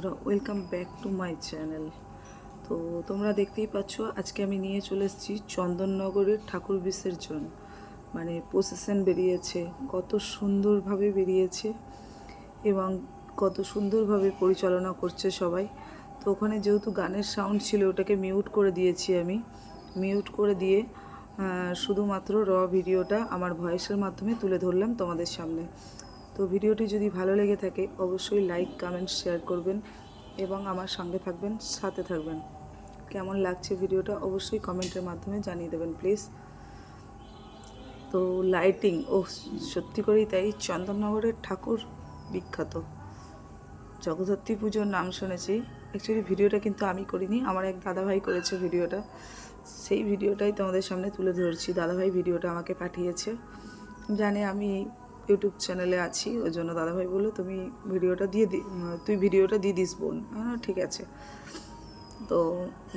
বন্ধুরা, welcome back to my channel. তো তোমরা দেখতেই পাচ্ছ, আজকে আমি নিয়ে চলে এসেছি চন্দননগরের ঠাকুর বিসর্জন। মানে প্রসেশন বেরিয়েছে, কত সুন্দরভাবে বেরিয়েছে এবং কত সুন্দরভাবে পরিচালনা করছে সবাই। তো ওখানে যেহেতু গানের সাউন্ড ছিল, ওটাকে মিউট করে দিয়েছি আমি। মিউট করে দিয়ে শুধুমাত্র ভিডিওটা আমার ভয়েসের মাধ্যমে তুলে ধরলাম তোমাদের সামনে। তো ভিডিওটি যদি ভালো লেগে থাকে অবশ্যই লাইক, কমেন্ট, শেয়ার করবেন এবং আমার সঙ্গে থাকবেন, সাথে থাকবেন। কেমন লাগছে ভিডিওটা অবশ্যই কমেন্টের মাধ্যমে জানিয়ে দেবেন প্লিজ। তো লাইটিং, সত্যি করেই তাই, চন্দননগরের ঠাকুর বিখ্যাত। জগদ্ধাত্রী পুজোর নাম শুনেছি। অ্যাকচুয়ালি ভিডিওটা কিন্তু আমি করিনি, আমার এক দাদাভাই করেছে ভিডিওটা। সেই ভিডিওটাই তোমাদের সামনে তুলে ধরছি। দাদাভাই ভিডিওটা আমাকে পাঠিয়েছে, জানে আমি ইউটিউব চ্যানেলে আছি, ওই জন্য দাদাভাই বললো তুই ভিডিওটা দিয়ে দিস বোন। হ্যাঁ ঠিক আছে। তো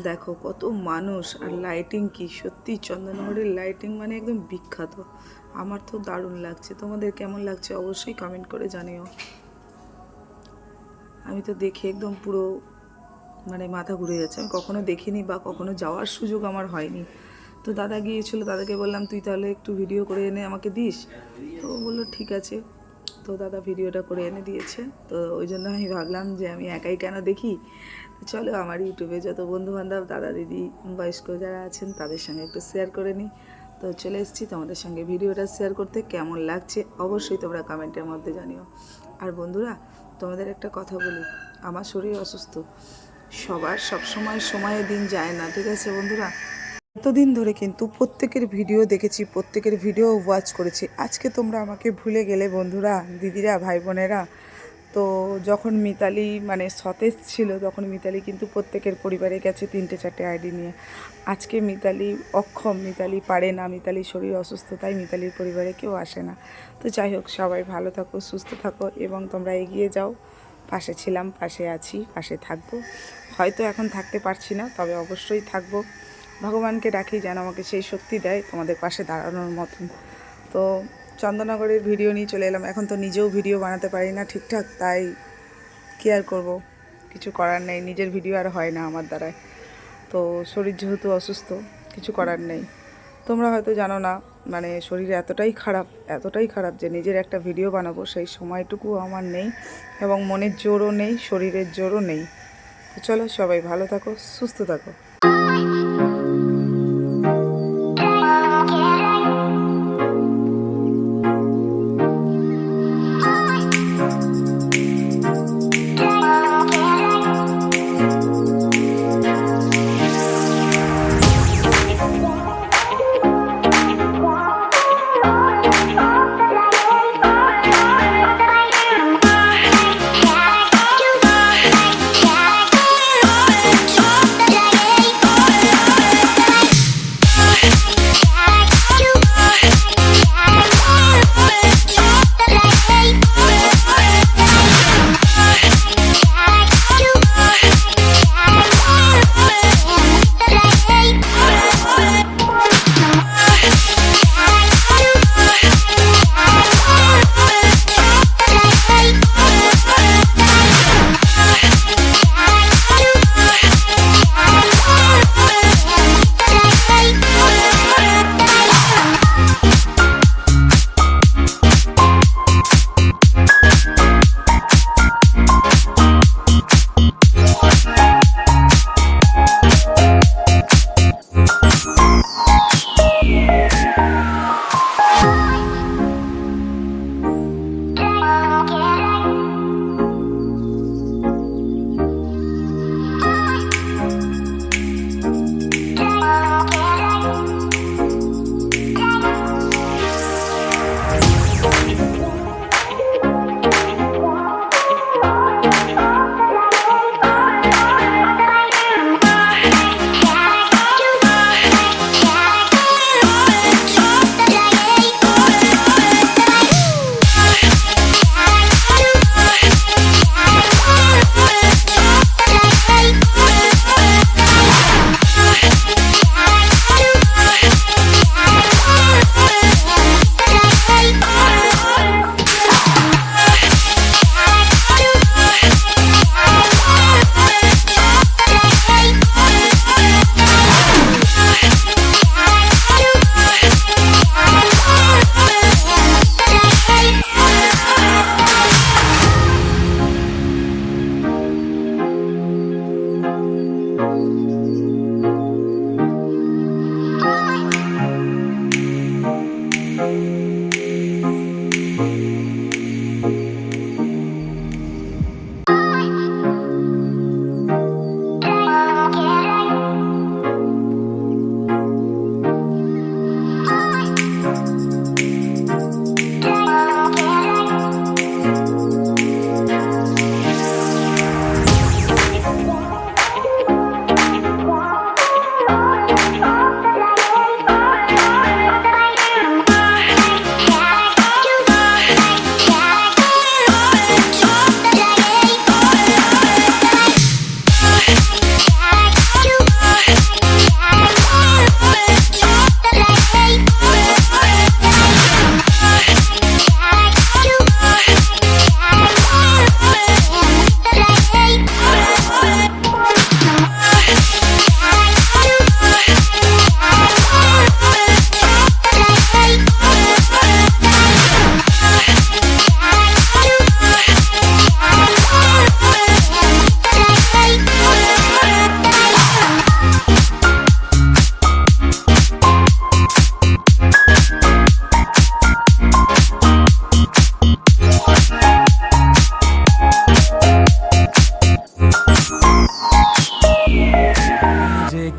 দেখো কত মানুষ আর লাইটিং, কি সত্যি চন্দননগরের লাইটিং মানে একদম বিখ্যাত। আমার তো দারুণ লাগছে, তোমাদের কেমন লাগছে অবশ্যই কমেন্ট করে জানিও। আমি তো দেখে একদম পুরো মানে মাথা ঘুরে যাচ্ছে। আমি কখনো দেখিনি বা কখনো যাওয়ার সুযোগ আমার হয়নি। তো দাদা গিয়েছিলো, দাদাকে বললাম তুই তাহলে একটু ভিডিও করে এনে আমাকে দিস। তো বললো ঠিক আছে। তো দাদা ভিডিওটা করে এনে দিয়েছে। তো ওই জন্য আমি ভাবলাম যে আমি একাই কেন দেখি, চলো আমার ইউটিউবে যত বন্ধুবান্ধব, দাদা দিদি, বয়স্ক যারা আছেন তাদের সঙ্গে একটু শেয়ার করে নিই। তো চলে এসেছি তোমাদের সঙ্গে ভিডিওটা শেয়ার করতে। কেমন লাগছে অবশ্যই তোমরা কমেন্টের মধ্যে জানিও। আর বন্ধুরা, তোমাদের একটা কথা বলি, আমার শরীর অসুস্থ, সবার সবসময় সময়ে দিন যায় না, ঠিক আছে বন্ধুরা। এতদিন ধরে কিন্তু প্রত্যেকের ভিডিও দেখেছি, প্রত্যেকের ভিডিও ওয়াচ করেছি। আজকে তোমরা আমাকে ভুলে গেলে বন্ধুরা, দিদিরা, ভাই বোনেরা। তো যখন মিতালি মানে সতেজ ছিল, তখন মিতালি কিন্তু প্রত্যেকের পরিবারে গেছে 3-4টে আইডি নিয়ে। আজকে মিতালি অক্ষম, মিতালি পারে না, মিতালির শরীর অসুস্থ, তাই মিতালির পরিবারে কেউ আসে না। তো যাই হোক, সবাই ভালো থাকো, সুস্থ থাকো এবং তোমরা এগিয়ে যাও। পাশে ছিলাম, পাশে আছি, পাশে থাকবো। হয়তো এখন থাকতে পারছি না, তবে অবশ্যই থাকবো। ভগবানকে ডাকি যেন আমাকে সেই শক্তি দেয় তোমাদের পাশে দাঁড়ানোর মতন। তো চন্দননগরের ভিডিও নিয়ে চলে এলাম। এখন তো নিজেও ভিডিও বানাতে পারি না ঠিকঠাক, তাই কি আর করবো, কিছু করার নেই। নিজের ভিডিও আর হয় না আমার দ্বারায়। তো শরীর যেহেতু অসুস্থ, কিছু করার নেই। তোমরা হয়তো জানো না, মানে শরীর এতটাই খারাপ যে নিজের একটা ভিডিও বানাবো সেই সময়টুকুও আমার নেই এবং মনের জোরও নেই, শরীরের জোরও নেই। তো চলো, সবাই ভালো থাকো, সুস্থ থাকো।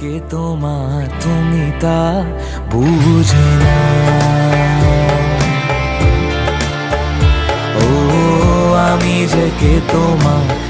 কে তোমার তুমি তা বুঝে না। ও আমি যে কে তোমার